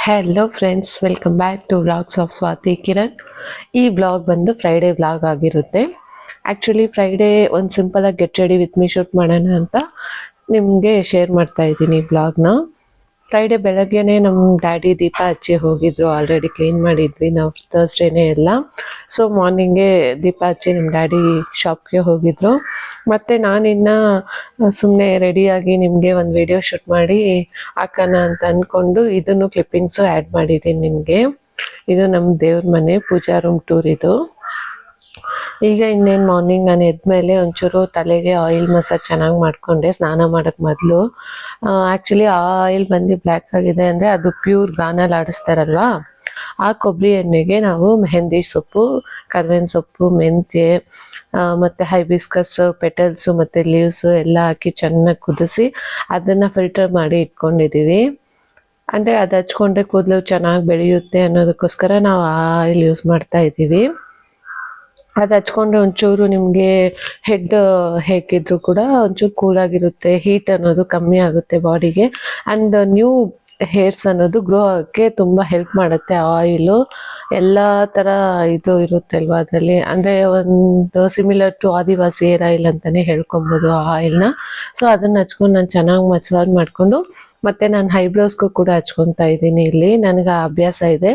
Hello friends, welcome back to vlogs of Swathi Kiran. ಈ vlog ಬಂದು Friday vlog ಆಗಿರುತ್ತೆ. Actually Friday ಒಂದು ಸಿಂಪಲಾಗಿ get ready with me shoot ಮಾಡೋಣ ಅಂತ ನಿಮಗೆ ಶೇರ್ ಮಾಡ್ತಾ ಇದ್ದೀನಿ ಈ ವ್ಲಾಗ್ನ. ಫ್ರೈಡೇ ಬೆಳಗ್ಗೆನೇ ನಮ್ಮ ಡ್ಯಾಡಿ ದೀಪ ಹಚ್ಚಿ ಹೋಗಿದ್ರು. ಆಲ್ರೆಡಿ ಕ್ಲೀನ್ ಮಾಡಿದ್ವಿ ನಾವು ಥರ್ಸ್ಡೇನೇ ಎಲ್ಲ. ಸೊ ಮಾರ್ನಿಂಗೇ ದೀಪ ಹಚ್ಚಿ ನಮ್ಮ ಡ್ಯಾಡಿ ಶಾಪ್ಗೆ ಹೋಗಿದ್ರು. ಮತ್ತು ನಾನಿನ್ನು ಸುಮ್ಮನೆ ರೆಡಿಯಾಗಿ ನಿಮಗೆ ಒಂದು ವಿಡಿಯೋ ಶೂಟ್ ಮಾಡಿ ಹಾಕೋಣ ಅಂತ ಅಂದ್ಕೊಂಡು ಇದನ್ನು ಕ್ಲಿಪ್ಪಿಂಗ್ಸು ಆ್ಯಡ್ ಮಾಡಿದ್ದೀನಿ ನಿಮಗೆ. ಇದು ನಮ್ಮ ದೇವ್ರ ಮನೆ ಪೂಜಾ ರೂಮ್ ಟೂರ್ ಇದು. ಈಗ ಇನ್ನೇನು ಮಾರ್ನಿಂಗ್ ನಾನು ಎದ್ಮೇಲೆ ಒಂಚೂರು ತಲೆಗೆ ಆಯಿಲ್ ಮಸಾಜ್ ಚೆನ್ನಾಗಿ ಮಾಡಿಕೊಂಡೆ ಸ್ನಾನ ಮಾಡೋಕ್ಕೆ ಮೊದಲು. ಆ್ಯಕ್ಚುಲಿ ಆ ಆಯಿಲ್ ಬಂದು ಬ್ಲ್ಯಾಕ್ ಆಗಿದೆ ಅಂದರೆ ಅದು ಪ್ಯೂರ್ ಗಾನಲ್ಲಿ ಆಡಿಸ್ತಾರಲ್ವಾ, ಆ ಕೊಬ್ಬರಿ ಎಣ್ಣೆಗೆ ನಾವು ಮೆಹಂದಿ ಸೊಪ್ಪು, ಕರ್ಬೇವಿನ ಸೊಪ್ಪು, ಮೆಂತ್ಯ ಮತ್ತು ಹೈಬಿಸ್ಕಸ್ ಪೆಟಲ್ಸು ಮತ್ತು ಲೀವ್ಸು ಎಲ್ಲ ಹಾಕಿ ಚೆನ್ನಾಗಿ ಕುದಿಸಿ ಅದನ್ನು ಫಿಲ್ಟರ್ ಮಾಡಿ ಇಟ್ಕೊಂಡಿದ್ದೀವಿ. ಅಂದರೆ ಅದು ಹಚ್ಕೊಂಡ್ರೆ ಕೂದಲು ಚೆನ್ನಾಗಿ ಬೆಳೆಯುತ್ತೆ ಅನ್ನೋದಕ್ಕೋಸ್ಕರ ನಾವು ಆ ಆಯಿಲ್ ಯೂಸ್ ಮಾಡ್ತಾ ಇದ್ದೀವಿ. ಅದು ಹಚ್ಕೊಂಡ್ರೆ ಒಂಚೂರು ನಿಮಗೆ ಹೆಡ್ ಹೇಗಿದ್ರು ಕೂಡ ಒಂಚೂರು ಕೂಲಾಗಿರುತ್ತೆ, ಹೀಟ್ ಅನ್ನೋದು ಕಮ್ಮಿ ಆಗುತ್ತೆ ಬಾಡಿಗೆ. ಆ್ಯಂಡ್ ನ್ಯೂ ಹೇರ್ಸ್ ಅನ್ನೋದು ಗ್ರೋ ಆಗೋಕ್ಕೆ ತುಂಬ ಹೆಲ್ಪ್ ಮಾಡುತ್ತೆ ಆಯಿಲು. ಎಲ್ಲ ಥರ ಇದು ಇರುತ್ತೆ ಅಲ್ವಾ ಅದರಲ್ಲಿ, ಅಂದರೆ ಒಂದು similar to Adivasi hair oil ಅಂತಲೇ ಹೇಳ್ಕೊಬೋದು ಆ ಆಯಿಲ್ನ. ಸೊ ಅದನ್ನು ಹಚ್ಕೊಂಡು ನಾನು ಚೆನ್ನಾಗಿ ಮಸಾಜ್ ಮಾಡಿಕೊಂಡು ಮತ್ತು ನಾನು ಐಬ್ರೋಸ್ಗೂ ಕೂಡ ಹಚ್ಕೊತಾ ಇದ್ದೀನಿ. ಇಲ್ಲಿ ನನಗೆ ಅಭ್ಯಾಸ ಇದೆ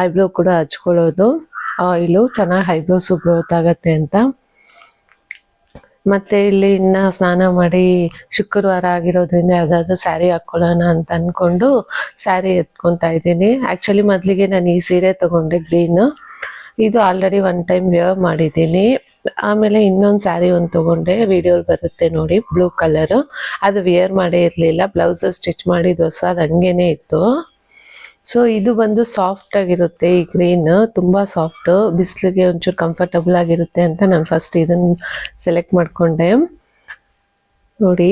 ಐಬ್ರೋ ಕೂಡ ಹಚ್ಕೊಳ್ಳೋದು. ಆಯಿಲು ಚೆನ್ನಾಗಿ ಐಬ್ರೋಸು ಗ್ರೋತ್ ಆಗುತ್ತೆ ಅಂತ. ಮತ್ತು ಇಲ್ಲಿ ಇನ್ನು ಸ್ನಾನ ಮಾಡಿ ಶುಕ್ರವಾರ ಆಗಿರೋದ್ರಿಂದ ಯಾವುದಾದ್ರೂ ಸ್ಯಾರಿ ಹಾಕ್ಕೊಳ್ಳೋಣ ಅಂತ ಅಂದ್ಕೊಂಡು ಸ್ಯಾರಿ ಎತ್ಕೊತಾ ಇದ್ದೀನಿ. ಆ್ಯಕ್ಚುಲಿ ಮೊದಲಿಗೆ ನಾನು ಈ ಸೀರೆ ತೊಗೊಂಡೆ ಗ್ರೀನು. ಇದು ಆಲ್ರೆಡಿ ಒನ್ ಟೈಮ್ ವೇರ್ ಮಾಡಿದ್ದೀನಿ. ಆಮೇಲೆ ಇನ್ನೊಂದು ಸ್ಯಾರಿ ಒಂದು ತೊಗೊಂಡೆ, ವಿಡಿಯೋಲಿ ಬರುತ್ತೆ ನೋಡಿ, ಬ್ಲೂ ಕಲರು. ಅದು ವೇರ್ ಮಾಡೇ ಇರಲಿಲ್ಲ, ಬ್ಲೌಸು ಸ್ಟಿಚ್ ಮಾಡಿದ್ದು ಹೊಸದು ಹಂಗೇ ಇತ್ತು. ಸೊ ಇದು ಬಂದು ಸಾಫ್ಟ್ ಆಗಿರುತ್ತೆ, ಈ ಗ್ರೀನ್ ತುಂಬ ಸಾಫ್ಟು, ಬಿಸಿಲಿಗೆ ಒಂಚೂರು ಕಂಫರ್ಟಬಲ್ ಆಗಿರುತ್ತೆ ಅಂತ ನಾನು ಫಸ್ಟ್ ಇದನ್ನು ಸೆಲೆಕ್ಟ್ ಮಾಡಿಕೊಂಡೆ ನೋಡಿ.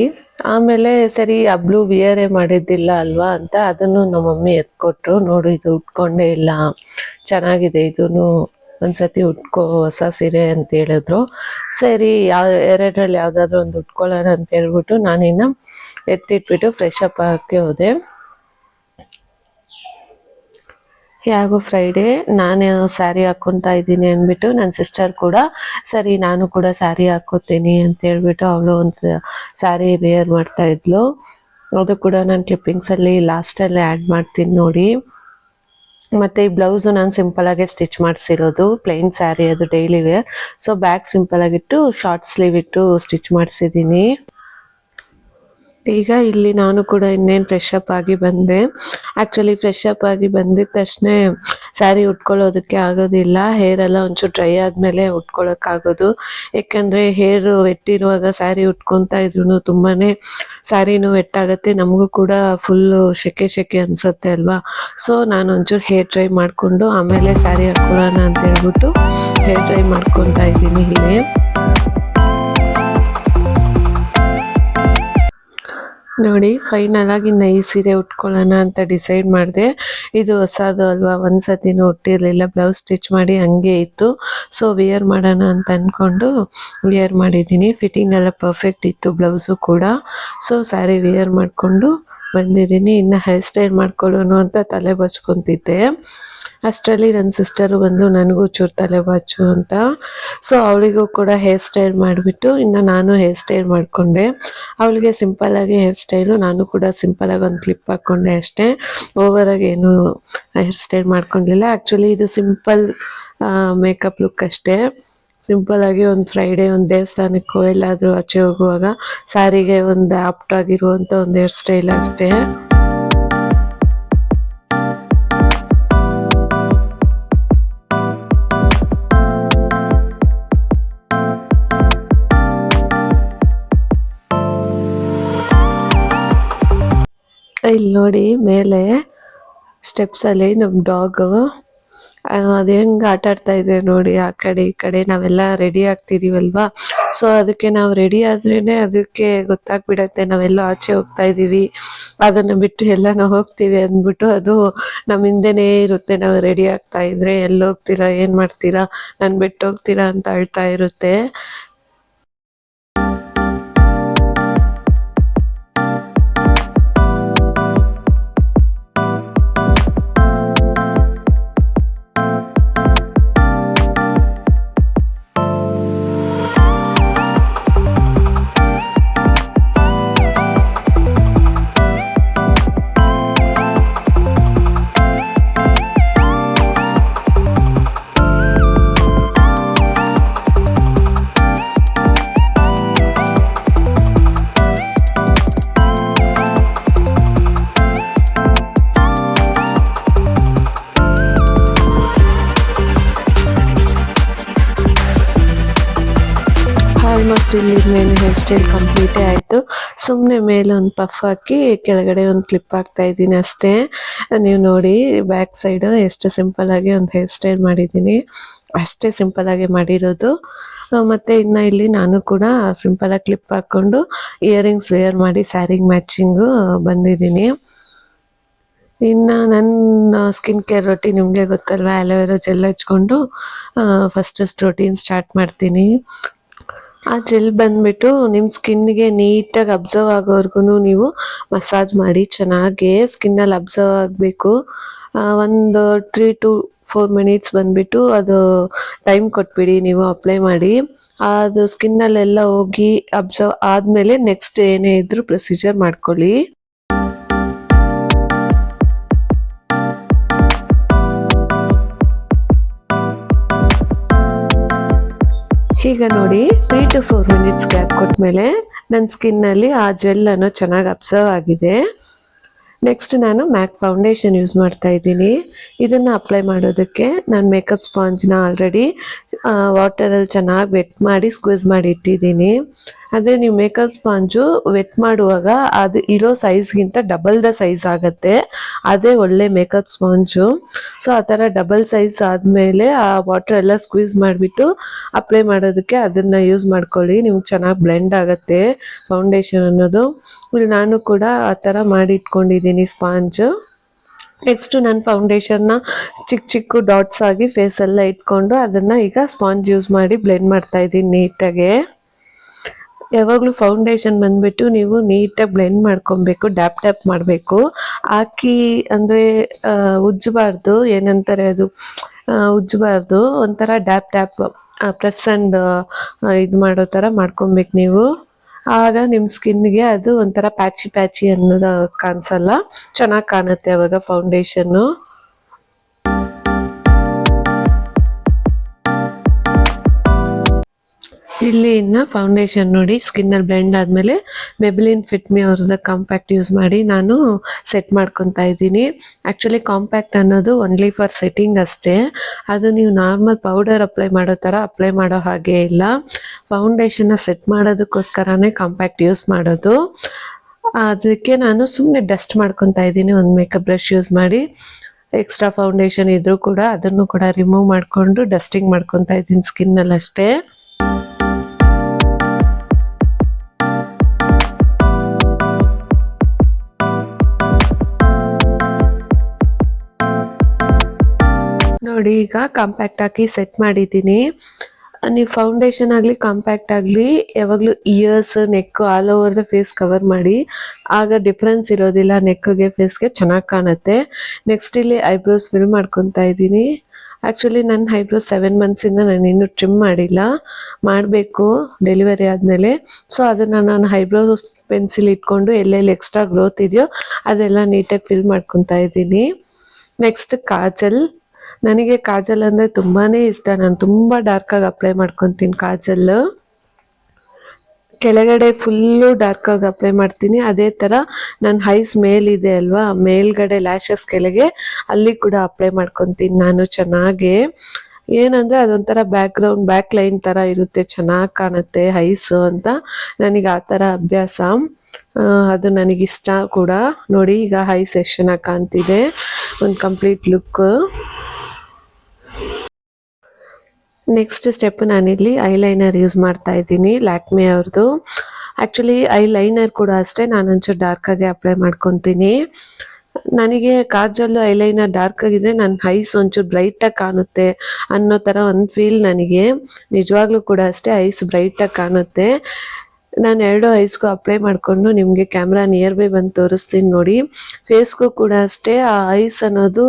ಆಮೇಲೆ ಸರಿ ಆ ಬ್ಲೂ ವಿಯರೇ ಮಾಡಿದ್ದಿಲ್ಲ ಅಲ್ವಾ ಅಂತ ಅದನ್ನು ನಮ್ಮ ಮಮ್ಮಿ ಎತ್ಕೊಟ್ರು. ನೋಡು ಇದು ಉಟ್ಕೊಂಡೇ ಇಲ್ಲ, ಚೆನ್ನಾಗಿದೆ, ಇದೂ ಒಂದ್ಸತಿ ಉಟ್ಕೋ ಹೊಸ ಸೀರೆ ಅಂತ ಹೇಳಿದ್ರು. ಸರಿ ಎರಡರಲ್ಲಿ ಯಾವುದಾದ್ರೂ ಒಂದು ಉಟ್ಕೊಳ್ಳೋಣ ಅಂತ ಹೇಳ್ಬಿಟ್ಟು ನಾನಿನ್ನು ಎತ್ತಿಟ್ಬಿಟ್ಟು ಫ್ರೆಶ್ ಅಪ್ ಆಗೋಕ್ಕೆ ಹೋದೆ. ಯಾಗೋ ಫ್ರೈಡೇ ನಾನು ಸ್ಯಾರಿ ಹಾಕ್ಕೊತಾ ಇದ್ದೀನಿ ಅಂದ್ಬಿಟ್ಟು ನನ್ನ ಸಿಸ್ಟರ್ ಕೂಡ ಸರಿ ನಾನು ಕೂಡ ಸ್ಯಾರಿ ಹಾಕ್ಕೋತೀನಿ ಅಂತ ಹೇಳ್ಬಿಟ್ಟು ಅವಳು ಒಂದು ಸ್ಯಾರಿ ವೇರ್ ಮಾಡ್ತಾ ಇದ್ಲು. ಅದು ಕೂಡ ನಾನು ಕ್ಲಿಪ್ಪಿಂಗ್ಸಲ್ಲಿ ಲಾಸ್ಟಲ್ಲಿ ಆ್ಯಡ್ ಮಾಡ್ತೀನಿ ನೋಡಿ. ಮತ್ತು ಈ ಬ್ಲೌಸು ನಾನು ಸಿಂಪಲಾಗೆ ಸ್ಟಿಚ್ ಮಾಡಿಸಿರೋದು, ಪ್ಲೈನ್ ಸ್ಯಾರಿ ಅದು ಡೈಲಿ ವೇರ್. ಸೊ ಬ್ಯಾಕ್ ಸಿಂಪಲಾಗಿಟ್ಟು ಶಾರ್ಟ್ ಸ್ಲೀವ್ ಇಟ್ಟು ಸ್ಟಿಚ್ ಮಾಡಿಸಿದ್ದೀನಿ. ಈಗ ಇಲ್ಲಿ ನಾನು ಕೂಡ ಇನ್ನೇನು ಫ್ರೆಶ್ ಅಪ್ ಆಗಿ ಬಂದೆ. ಆ್ಯಕ್ಚುಲಿ ಫ್ರೆಶ್ ಅಪ್ ಆಗಿ ಬಂದಿದ ತಕ್ಷಣ ಸ್ಯಾರಿ ಉಟ್ಕೊಳ್ಳೋದಕ್ಕೆ ಆಗೋದಿಲ್ಲ, ಹೇರೆಲ್ಲ ಒಂಚೂರು ಡ್ರೈ ಆದಮೇಲೆ ಉಟ್ಕೊಳ್ಳೋಕ್ಕಾಗೋದು. ಏಕೆಂದರೆ ಹೇರು ವೆಟ್ಟಿರುವಾಗ ಸ್ಯಾರಿ ಉಟ್ಕೊತಾ ಇದ್ರೂ ತುಂಬಾ ಸ್ಯಾರಿನೂ ವೆಟ್ಟಾಗುತ್ತೆ, ನಮಗೂ ಕೂಡ ಫುಲ್ಲು ಸೆಕೆ ಅನಿಸುತ್ತೆ ಅಲ್ವಾ. ಸೊ ನಾನು ಒಂಚೂರು ಹೇರ್ ಡ್ರೈ ಮಾಡಿಕೊಂಡು ಆಮೇಲೆ ಸ್ಯಾರಿ ಹಾಕ್ಕೊಳ್ಳೋಣ ಅಂತ ಹೇಳ್ಬಿಟ್ಟು ಹೇರ್ ಡ್ರೈ ಮಾಡ್ಕೊತಾ ಇದ್ದೀನಿ ಇಲ್ಲಿ. ನೋಡಿ ಫೈನಲ್ ಆಗಿ ಇನ್ನು ಈ ಸೀರೆ ಉಟ್ಕೊಳ್ಳೋಣ ಅಂತ ಡಿಸೈಡ್ ಮಾಡಿದೆ. ಇದು ಹೊಸದು ಅಲ್ವಾ, ಒಂದು ಸತಿನೂ ಉಟ್ಟಿರಲಿಲ್ಲ, ಬ್ಲೌಸ್ ಸ್ಟಿಚ್ ಮಾಡಿ ಹಂಗೆ ಇತ್ತು. ಸೊ ವೇರ್ ಮಾಡೋಣ ಅಂತ ಅಂದ್ಕೊಂಡು ವೇರ್ ಮಾಡಿದ್ದೀನಿ. ಫಿಟ್ಟಿಂಗ್ ಎಲ್ಲ ಪರ್ಫೆಕ್ಟ್ ಇತ್ತು ಬ್ಲೌಸು ಕೂಡ. ಸೊ ಸ್ಯಾರಿ ವೇರ್ ಮಾಡಿಕೊಂಡು ಬಂದಿದ್ದೀನಿ. ಇನ್ನು ಹೇರ್ ಸ್ಟೈಲ್ ಮಾಡ್ಕೊಳ್ಳೋಣ ಅಂತ ತಲೆ ಬಚ್ಕೊತಿದ್ದೆ. ಅಷ್ಟರಲ್ಲಿ ನನ್ನ ಸಿಸ್ಟರು ಬಂದು ನನಗೂ ಚೂರು ತಲೆ ಬಾಚು ಅಂತ. ಸೊ ಅವಳಿಗೂ ಕೂಡ ಹೇರ್ ಸ್ಟೈಲ್ ಮಾಡಿಬಿಟ್ಟು ಇನ್ನು ನಾನು ಹೇರ್ ಸ್ಟೈಲ್ ಮಾಡಿಕೊಂಡೆ. ಅವಳಿಗೆ ಸಿಂಪಲ್ಲಾಗಿ ಹೇರ್ ಸ್ಟೈಲು, ನಾನು ಕೂಡ ಸಿಂಪಲಾಗಿ ಒಂದು ಕ್ಲಿಪ್ ಹಾಕ್ಕೊಂಡೆ ಅಷ್ಟೇ. ಓವರಾಗಿ ಏನು ಹೇರ್ ಸ್ಟೈಲ್ ಮಾಡ್ಕೊಂಡಿಲ್ಲ. ಆ್ಯಕ್ಚುಲಿ ಇದು ಸಿಂಪಲ್ ಮೇಕಪ್ ಲುಕ್ ಅಷ್ಟೇ. ಸಿಂಪಲ್ಲಾಗಿ ಒಂದು ಫ್ರೈಡೇ ಒಂದು ದೇವಸ್ಥಾನಕ್ಕೋ ಎಲ್ಲಾದರೂ ಆಚೆ ಹೋಗುವಾಗ ಸ್ಯಾರಿಗೆ ಒಂದು ಆಪ್ಟ್ ಆಗಿರುವಂಥ ಒಂದು ಹೇರ್ ಸ್ಟೈಲ್ ಅಷ್ಟೇ. ಇಲ್ಲಿ ನೋಡಿ ಮೇಲೆ ಸ್ಟೆಪ್ಸಲ್ಲಿ ನಮ್ಮ ಡಾಗು ಅದು ಹೆಂಗೆ ಆಟ ಆಡ್ತಾ ಇದೆ ನೋಡಿ, ಆ ಕಡೆ ಈ ಕಡೆ. ನಾವೆಲ್ಲ ರೆಡಿ ಆಗ್ತಿದ್ದೀವಲ್ವಾ, ಸೊ ಅದಕ್ಕೆ ನಾವು ರೆಡಿ ಆದ್ರೇ ಅದಕ್ಕೆ ಗೊತ್ತಾಗ್ಬಿಡತ್ತೆ ನಾವೆಲ್ಲ ಆಚೆ ಹೋಗ್ತಾ ಇದ್ದೀವಿ, ಅದನ್ನು ಬಿಟ್ಟು ಎಲ್ಲ ನಾವು ಹೋಗ್ತೀವಿ ಅಂದ್ಬಿಟ್ಟು ಅದು ನಮ್ಮ ಹಿಂದೆನೇ ಇರುತ್ತೆ. ನಾವು ರೆಡಿ ಆಗ್ತಾ ಇದ್ರೆ ಎಲ್ಲಿ ಹೋಗ್ತೀರಾ, ಏನು ಮಾಡ್ತೀರಾ, ನಾನು ಬಿಟ್ಟು ಹೋಗ್ತೀರಾ ಅಂತ ಅಳ್ತಾ ಇರುತ್ತೆ. ಇಲ್ಲಿ ಇನ್ನೇನು ಹೇರ್ ಸ್ಟೈಲ್ ಕಂಪ್ಲೀಟೇ ಆಯಿತು. ಸುಮ್ಮನೆ ಮೇಲೆ ಒಂದು ಪಫ್ ಹಾಕಿ ಕೆಳಗಡೆ ಒಂದು ಕ್ಲಿಪ್ ಹಾಕ್ತಾ ಇದ್ದೀನಿ ಅಷ್ಟೇ. ನೀವು ನೋಡಿ ಬ್ಯಾಕ್ ಸೈಡು ಎಷ್ಟು ಸಿಂಪಲ್ಲಾಗಿ ಒಂದು ಹೇರ್ ಸ್ಟೈಲ್ ಮಾಡಿದ್ದೀನಿ, ಅಷ್ಟೇ ಸಿಂಪಲ್ಲಾಗಿ ಮಾಡಿರೋದು. ಮತ್ತು ಇನ್ನು ಇಲ್ಲಿ ನಾನು ಕೂಡ ಸಿಂಪಲಾಗಿ ಕ್ಲಿಪ್ ಹಾಕ್ಕೊಂಡು ಇಯರಿಂಗ್ಸ್ ವೇರ್ ಮಾಡಿ ಸ್ಯಾರಿಗೆ ಮ್ಯಾಚಿಂಗು ಬಂದಿದ್ದೀನಿ. ಇನ್ನು ನನ್ನ ಸ್ಕಿನ್ ಕೇರ್ ರೊಟೀನ್ ನಿಮಗೆ ಗೊತ್ತಲ್ವ, ಆಲೋವೆರಾ ಜೆಲ್ ಹಚ್ಕೊಂಡು ಫಸ್ಟ್ ರೊಟೀನ್ ಸ್ಟಾರ್ಟ್ ಮಾಡ್ತೀನಿ. ಆ ಜೆಲ್ ಬಂದ್ಬಿಟ್ಟು ನಿಮ್ಮ ಸ್ಕಿನ್ಗೆ ನೀಟಾಗಿ ಅಬ್ಸರ್ವ್ ಆಗೋವರೆಗೂ ನೀವು ಮಸಾಜ್ ಮಾಡಿ ಚೆನ್ನಾಗಿ ಸ್ಕಿನ್ನಲ್ಲಿ ಅಬ್ಸರ್ವ್ ಆಗಬೇಕು. ಒಂದು 3 to 4 ಮಿನಿಟ್ಸ್ ಬಂದ್ಬಿಟ್ಟು ಅದು ಟೈಮ್ ಕೊಟ್ಬಿಡಿ, ನೀವು ಅಪ್ಲೈ ಮಾಡಿ. ಅದು ಸ್ಕಿನ್ನಲ್ಲೆಲ್ಲ ಹೋಗಿ ಅಬ್ಸರ್ವ್ ಆದಮೇಲೆ ನೆಕ್ಸ್ಟ್ ಏನೇ ಇದ್ರೂ ಪ್ರೊಸೀಜರ್ ಮಾಡ್ಕೊಳ್ಳಿ. ಈಗ ನೋಡಿ 3 to 4 ಮಿನಿಟ್ಸ್ ಗ್ಯಾಪ್ ಕೊಟ್ಮೇಲೆ ನನ್ನ ಸ್ಕಿನ್ನಲ್ಲಿ ಆ ಜೆಲ್ ಅನ್ನೋ ಚೆನ್ನಾಗಿ ಅಬ್ಸರ್ವ್ ಆಗಿದೆ. ನೆಕ್ಸ್ಟ್ ನಾನು ಮ್ಯಾಕ್ ಫೌಂಡೇಶನ್ ಯೂಸ್ ಮಾಡ್ತಾ ಇದ್ದೀನಿ. ಇದನ್ನು ಅಪ್ಲೈ ಮಾಡೋದಕ್ಕೆ ನಾನು ಮೇಕಪ್ ಸ್ಪಾಂಜ್ನ ಆಲ್ರೆಡಿ ವಾಟರಲ್ಲಿ ಚೆನ್ನಾಗಿ ವೆಟ್ ಮಾಡಿ ಸ್ಕ್ವೀಸ್ ಮಾಡಿ ಇಟ್ಟಿದ್ದೀನಿ. ಅದೇ ನೀವು ಮೇಕಪ್ ಸ್ಪಾಂಜು ವೆಟ್ ಮಾಡುವಾಗ ಅದು ಇರೋ ಸೈಜ್ಗಿಂತ ಡಬಲ್ ದ ಸೈಜ್ ಆಗುತ್ತೆ, ಅದೇ ಒಳ್ಳೆ ಮೇಕಪ್ ಸ್ಪಾಂಜು. ಸೊ ಆ ಥರ ಡಬಲ್ ಸೈಜ್ ಆದಮೇಲೆ ಆ ವಾಟರ್ ಎಲ್ಲ ಸ್ಕ್ವೀಸ್ ಮಾಡಿಬಿಟ್ಟು ಅಪ್ಲೈ ಮಾಡೋದಕ್ಕೆ ಅದನ್ನು ಯೂಸ್ ಮಾಡ್ಕೊಳ್ಳಿ, ನಿಮ್ಗೆ ಚೆನ್ನಾಗಿ ಬ್ಲೆಂಡ್ ಆಗುತ್ತೆ ಫೌಂಡೇಶನ್ ಅನ್ನೋದು. ಇಲ್ಲಿ ನಾನು ಕೂಡ ಆ ಥರ ಮಾಡಿ ಇಟ್ಕೊಂಡಿದ್ದೀನಿ ಸ್ಪಾಂಜು. ನೆಕ್ಸ್ಟು ನನ್ನ ಫೌಂಡೇಶನ್ನ ಚಿಕ್ಕ ಚಿಕ್ಕ ಡಾಟ್ಸ್ ಆಗಿ ಫೇಸೆಲ್ಲ ಇಟ್ಕೊಂಡು ಅದನ್ನು ಈಗ ಸ್ಪಾಂಜ್ ಯೂಸ್ ಮಾಡಿ ಬ್ಲೆಂಡ್ ಮಾಡ್ತಾ ಇದ್ದೀನಿ ನೀಟಾಗೆ. ಯಾವಾಗಲೂ ಫೌಂಡೇಶನ್ ಬಂದುಬಿಟ್ಟು ನೀವು ನೀಟಾಗಿ ಬ್ಲೆಂಡ್ ಮಾಡ್ಕೊಬೇಕು, ಟ್ಯಾಪ್ ಮಾಡಬೇಕು. ಹಾಕಿ ಅಂದರೆ ಉಜ್ಜಬಾರ್ದು, ಏನಂತಾರೆ ಅದು ಉಜ್ಜಬಾರ್ದು, ಒಂಥರ ಟ್ಯಾಪ್ ಪ್ರೆಸ್ ಆ್ಯಂಡ್ ಇದು ಮಾಡೋ ಥರ ಮಾಡ್ಕೊಬೇಕು ನೀವು. ಆಗ ನಿಮ್ಮ ಸ್ಕಿನ್ಗೆ ಅದು ಒಂಥರ ಪ್ಯಾಚಿ ಅನ್ನೋದು ಕಾಣಿಸಲ್ಲ, ಚೆನ್ನಾಗಿ ಕಾಣುತ್ತೆ ಅವಾಗ ಫೌಂಡೇಶನ್ನು. ಇಲ್ಲಿ ಇನ್ನು ಫೌಂಡೇಶನ್ ನೋಡಿ ಸ್ಕಿನ್ನಲ್ಲಿ ಬ್ಲೆಂಡ್ ಆದಮೇಲೆ ಮೆಬ್ಲಿನ್ ಫಿಟ್ ಮಿ ಅವ್ರದ್ದು ಕಾಂಪ್ಯಾಕ್ಟ್ ಯೂಸ್ ಮಾಡಿ ನಾನು ಸೆಟ್ ಮಾಡ್ಕೊತಾ ಇದ್ದೀನಿ. ಆ್ಯಕ್ಚುಲಿ ಕಾಂಪ್ಯಾಕ್ಟ್ ಅನ್ನೋದು ಓನ್ಲಿ ಫಾರ್ ಸೆಟ್ಟಿಂಗ್ ಅಷ್ಟೇ, ಅದು ನೀವು ನಾರ್ಮಲ್ ಪೌಡರ್ ಅಪ್ಲೈ ಮಾಡೋ ಥರ ಅಪ್ಲೈ ಮಾಡೋ ಹಾಗೆ ಇಲ್ಲ. ಫೌಂಡೇಶನ್ನ ಸೆಟ್ ಮಾಡೋದಕ್ಕೋಸ್ಕರನೇ ಕಾಂಪ್ಯಾಕ್ಟ್ ಯೂಸ್ ಮಾಡೋದು. ಅದಕ್ಕೆ ನಾನು ಸುಮ್ಮನೆ ಡಸ್ಟ್ ಮಾಡ್ಕೊತಾ ಇದ್ದೀನಿ ಒಂದು ಮೇಕಪ್ ಬ್ರಷ್ ಯೂಸ್ ಮಾಡಿ. ಎಕ್ಸ್ಟ್ರಾ ಫೌಂಡೇಶನ್ ಇದ್ರೂ ಕೂಡ ಅದನ್ನು ಕೂಡ ರಿಮೂವ್ ಮಾಡಿಕೊಂಡು ಡಸ್ಟಿಂಗ್ ಮಾಡ್ಕೊತಾ ಇದ್ದೀನಿ ಸ್ಕಿನ್ನಲ್ಲಿ ಅಷ್ಟೇ. ನೋಡಿ ಈಗ ಕಾಂಪ್ಯಾಕ್ಟ್ ಹಾಕಿ ಸೆಟ್ ಮಾಡಿದ್ದೀನಿ. ನೀವು ಫೌಂಡೇಶನ್ ಆಗಲಿ ಕಾಂಪ್ಯಾಕ್ಟ್ ಆಗಲಿ ಯಾವಾಗಲೂ ears neck all over the face cover ಮಾಡಿ, ಆಗ ಡಿಫ್ರೆನ್ಸ್ ಇರೋದಿಲ್ಲ, ನೆಕ್ಗೆ ಫೇಸ್ಗೆ ಚೆನ್ನಾಗಿ ಕಾಣುತ್ತೆ. ನೆಕ್ಸ್ಟ್ ಇಲ್ಲಿ ಐಬ್ರೋಸ್ ಫಿಲ್ ಮಾಡ್ಕೊತಾ ಇದ್ದೀನಿ. ಆ್ಯಕ್ಚುಲಿ ನನ್ನ ಐಬ್ರೋಸ್ 7 ಮಂತ್ಸಿಂದ ನಾನು ಇನ್ನೂ ಟ್ರಿಮ್ ಮಾಡಿಲ್ಲ, ಮಾಡಬೇಕು ಡೆಲಿವರಿ ಆದಮೇಲೆ. ಸೊ ಅದನ್ನು ನಾನು ಐಬ್ರೋಸ್ ಪೆನ್ಸಿಲ್ ಇಟ್ಕೊಂಡು ಎಲ್ಲೆಲ್ಲಿ ಎಕ್ಸ್ಟ್ರಾ ಗ್ರೋತ್ ಇದೆಯೋ ಅದೆಲ್ಲ ನೀಟಾಗಿ ಫಿಲ್ ಮಾಡ್ಕೊತಾ ಇದ್ದೀನಿ. ನೆಕ್ಸ್ಟ್ ಕಾಜಲ್. ನನಗೆ ಕಾಜಲ್ ಅಂದರೆ ತುಂಬಾ ಇಷ್ಟ, ನಾನು ತುಂಬ ಡಾರ್ಕಾಗಿ ಅಪ್ಲೈ ಮಾಡ್ಕೊತೀನಿ ಕಾಜಲ್ಲು. ಕೆಳಗಡೆ ಫುಲ್ಲು ಡಾರ್ಕಾಗಿ ಅಪ್ಲೈ ಮಾಡ್ತೀನಿ. ಅದೇ ಥರ ನನ್ನ ಐಸ್ ಮೇಲಿದೆ ಅಲ್ವಾ, ಮೇಲ್ಗಡೆ ಲ್ಯಾಶಸ್ ಕೆಳಗೆ ಅಲ್ಲಿ ಕೂಡ ಅಪ್ಲೈ ಮಾಡ್ಕೊತೀನಿ ನಾನು ಚೆನ್ನಾಗಿ. ಏನಂದರೆ ಅದೊಂಥರ ಬ್ಯಾಕ್ ಲೈನ್ ಥರ ಇರುತ್ತೆ, ಚೆನ್ನಾಗಿ ಕಾಣುತ್ತೆ ಐಸು ಅಂತ. ನನಗೆ ಆ ಥರ ಅಭ್ಯಾಸ, ಅದು ನನಗಿಷ್ಟ ಕೂಡ. ನೋಡಿ ಈಗ ಐಸ್ ಎಷ್ಟು ಚೆನ್ನಾಗಿ ಕಾಣ್ತಿದೆ, ಒಂದು ಕಂಪ್ಲೀಟ್ ಲುಕ್. ನೆಕ್ಸ್ಟ್ ಸ್ಟೆಪ್ ನಾನಿಲ್ಲಿ ಐಲೈನರ್ ಯೂಸ್ ಮಾಡ್ತಾ ಇದ್ದೀನಿ ಲ್ಯಾಕ್ಮೆ ಅವ್ರದ್ದು. ಆ್ಯಕ್ಚುಲಿ ಐಲೈನರ್ ಕೂಡ ಅಷ್ಟೇ ನಾನು ಒಂಚೂರು ಡಾರ್ಕಾಗೆ ಅಪ್ಲೈ ಮಾಡ್ಕೊತೀನಿ. ನನಗೆ ಕಾಜಲ್ಲು ಐಲೈನರ್ ಡಾರ್ಕ್ ಆಗಿದ್ರೆ ನನ್ನ ಐಸ್ ಒಂಚೂರು ಬ್ರೈಟಾಗಿ ಕಾಣುತ್ತೆ ಅನ್ನೋ ಥರ ಒಂದು ಫೀಲ್ ನನಗೆ. ನಿಜವಾಗ್ಲೂ ಕೂಡ ಅಷ್ಟೇ, ಐಸ್ ಬ್ರೈಟಾಗಿ ಕಾಣುತ್ತೆ. ನಾನು 2 ಐಸ್ಗೂ ಅಪ್ಲೈ ಮಾಡಿಕೊಂಡು ನಿಮಗೆ ಕ್ಯಾಮ್ರಾ ನಿಯರ್ ಬೈ ಬಂದು ತೋರಿಸ್ತೀನಿ ನೋಡಿ. ಫೇಸ್ಗೂ ಕೂಡ ಅಷ್ಟೇ, ಆ ಐಸ್ ಅನ್ನೋದು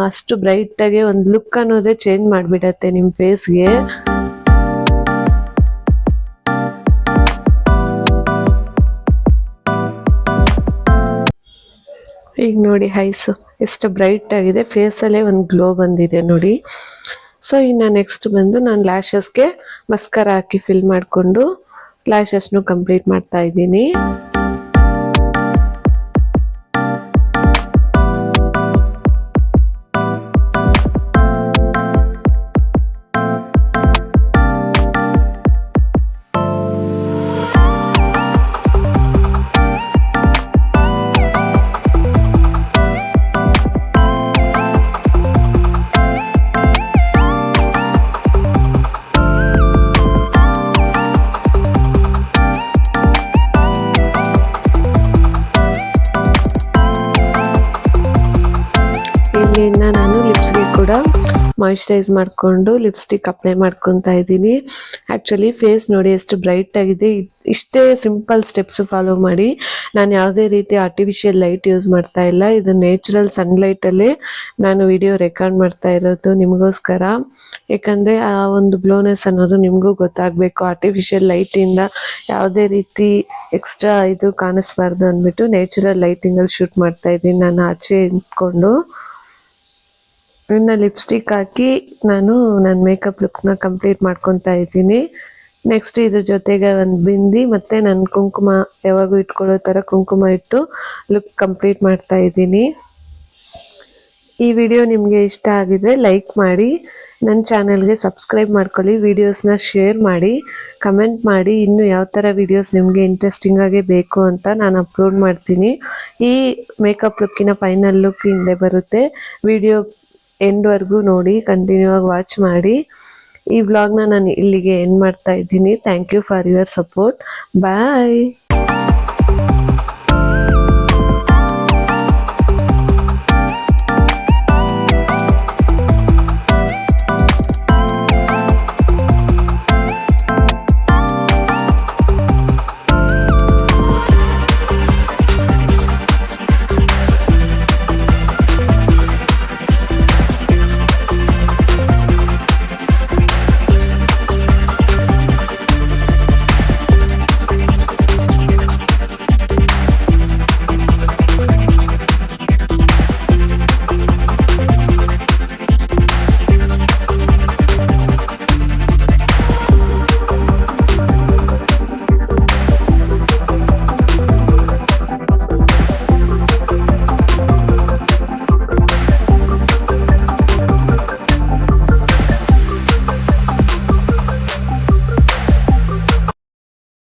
ಅಷ್ಟು ಬ್ರೈಟಾಗಿ ಒಂದು ಲುಕ್ ಅನ್ನೋದೇ ಚೇಂಜ್ ಮಾಡಿಬಿಡತ್ತೆ ನಿಮ್ಮ ಫೇಸ್ಗೆ. ಈಗ ನೋಡಿ ಐಸು ಎಷ್ಟು ಬ್ರೈಟ್ ಆಗಿದೆ, ಫೇಸಲ್ಲೇ ಒಂದು ಗ್ಲೋ ಬಂದಿದೆ ನೋಡಿ. ಸೊ ಇನ್ನು ನೆಕ್ಸ್ಟ್ ಬಂದು ನಾನು ಲ್ಯಾಶಸ್ಗೆ ಮಸ್ಕರ ಹಾಕಿ ಫಿಲ್ ಮಾಡಿಕೊಂಡು ಲ್ಯಾಶಸ್ನು ಕಂಪ್ಲೀಟ್ ಮಾಡ್ತಾ ಇದ್ದೀನಿ. ಇನ್ನು ನಾನು ಲಿಪ್ಸ್ಗೆ ಕೂಡ ಮಾಯಿಶ್ಚರೈಸ್ ಮಾಡಿಕೊಂಡು ಲಿಪ್ಸ್ಟಿಕ್ ಅಪ್ಲೈ ಮಾಡ್ಕೊತಾ ಇದ್ದೀನಿ. ಆ್ಯಕ್ಚುಲಿ ಫೇಸ್ ನೋಡಿ ಎಷ್ಟು ಬ್ರೈಟ್ ಆಗಿದೆ. ಇಷ್ಟೇ ಸಿಂಪಲ್ ಸ್ಟೆಪ್ಸ್ ಫಾಲೋ ಮಾಡಿ. ನಾನು ಯಾವುದೇ ರೀತಿ ಆರ್ಟಿಫಿಷಿಯಲ್ ಲೈಟ್ ಯೂಸ್ ಮಾಡ್ತಾ ಇಲ್ಲ. ಇದು ನ್ಯಾಚುರಲ್ ಸನ್ಲೈಟಲ್ಲೇ ನಾನು ವಿಡಿಯೋ ರೆಕಾರ್ಡ್ ಮಾಡ್ತಾ ಇರೋದು ನಿಮಗೋಸ್ಕರ. ಯಾಕಂದರೆ ಆ ಒಂದು ಗ್ಲೋನೆಸ್ ಅನ್ನೋದು ನಿಮಗೂ ಗೊತ್ತಾಗಬೇಕು. ಆರ್ಟಿಫಿಷಿಯಲ್ ಲೈಟಿಂದ ಯಾವುದೇ ರೀತಿ ಎಕ್ಸ್ಟ್ರಾ ಇದು ಕಾಣಿಸ್ಬಾರ್ದು ಅಂದ್ಬಿಟ್ಟು ನ್ಯಾಚುರಲ್ ಲೈಟಿಂಗಲ್ಲಿ ಶೂಟ್ ಮಾಡ್ತಾ ಇದ್ದೀನಿ ನಾನು ಆಚೆ ನಿಂತ್ಕೊಂಡು. ಇನ್ನು ಲಿಪ್ಸ್ಟಿಕ್ ಹಾಕಿ ನಾನು ನನ್ನ ಮೇಕಪ್ ಲುಕ್ನ ಕಂಪ್ಲೀಟ್ ಮಾಡ್ಕೊತಾ ಇದ್ದೀನಿ. ನೆಕ್ಸ್ಟ್ ಇದ್ರ ಜೊತೆಗೆ ಒಂದು ಬಿಂದಿ ಮತ್ತು ನನ್ನ ಕುಂಕುಮ ಯಾವಾಗೂ ಇಟ್ಕೊಳ್ಳೋ ಥರ ಕುಂಕುಮ ಇಟ್ಟು ಲುಕ್ ಕಂಪ್ಲೀಟ್ ಮಾಡ್ತಾ ಇದ್ದೀನಿ. ಈ ವಿಡಿಯೋ ನಿಮಗೆ ಇಷ್ಟ ಆಗಿದ್ರೆ ಲೈಕ್ ಮಾಡಿ, ನನ್ನ ಚಾನಲ್ಗೆ ಸಬ್ಸ್ಕ್ರೈಬ್ ಮಾಡ್ಕೊಳ್ಳಿ, ವಿಡಿಯೋಸ್ನ ಶೇರ್ ಮಾಡಿ, ಕಮೆಂಟ್ ಮಾಡಿ ಇನ್ನೂ ಯಾವ ಥರ ವಿಡಿಯೋಸ್ ನಿಮಗೆ ಇಂಟ್ರೆಸ್ಟಿಂಗ್ ಆಗಿ ಬೇಕು ಅಂತ ನಾನು ಅಪ್ಲೋಡ್ ಮಾಡ್ತೀನಿ. ಈ ಮೇಕಪ್ ಲುಕ್ಕಿನ ಫೈನಲ್ ಲುಕ್ ಹಿಂದೆ ಬರುತ್ತೆ. ವಿಡಿಯೋ ಎಂಡ್ವರೆಗೂ ನೋಡಿ, ಕಂಟಿನ್ಯೂ ಆಗಿ ವಾಚ್ ಮಾಡಿ. ಈ ವ್ಲಾಗ್ನ ನಾನು ಇಲ್ಲಿಗೆ ಎಂಡ್ ಮಾಡ್ತಾ ಇದ್ದೀನಿ. Thank you for your support. Bye.